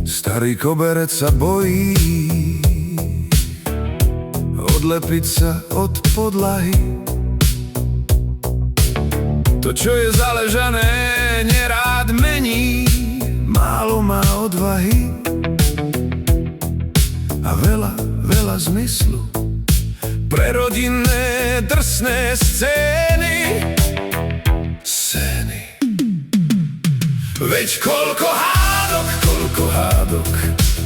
Starý koberec sa bojí odlepiť sa od podlahy. To, čo je zaležané, nerád mení, málo má odvahy a veľa, veľa zmyslu pre rodinné drsné scény. Veď koľko hádok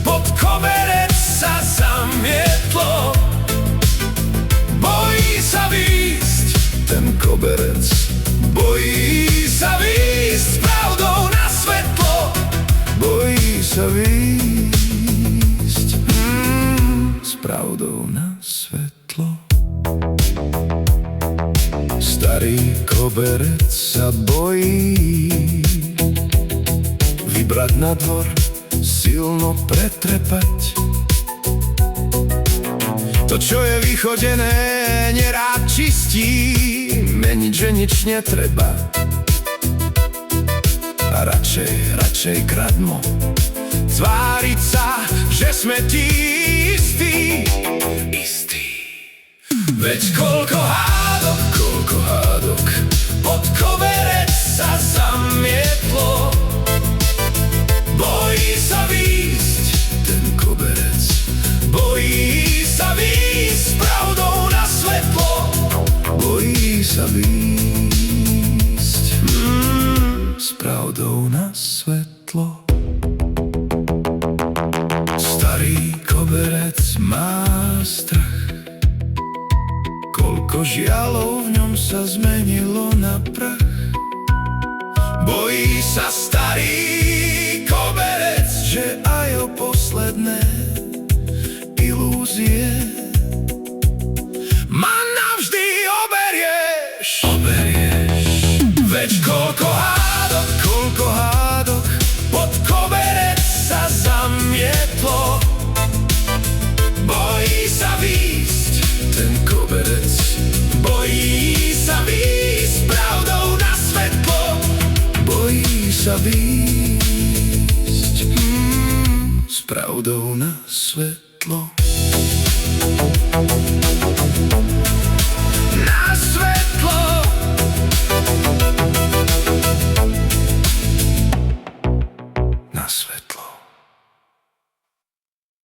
pod koberec sa zamietlo. Bojí sa výjsť ten koberec, bojí sa výjsť s pravdou na svetlo. Bojí sa výjsť s pravdou na svetlo. Starý koberec sa bojí vybrať na dvor, silno pretrepať. To, čo je vychodené, nerád čistí, meniť, že nič netreba. A radšej kradmo tváriť sa, že sme ti istí. Veď koľko hádok pod koberec sa zamietlo. Bojí sa výjsť ten koberec, bojí sa výjsť s pravdou na svetlo. Bojí sa výjsť s pravdou na svetlo. Starý koberec má strach, koľko žialov v ňom sa zmenilo na prach. Bojí sa starý koberec, že aj o posledné ilúzie ma navždy oberieš. Veď koľko hádok pod koberec sa zamietlo. Bojí sa výjsť ten koberec, bojí sa výjsť s pravdou na svetlo. Bojí sa výjsť s pravdou na svetlo. Na svetlo.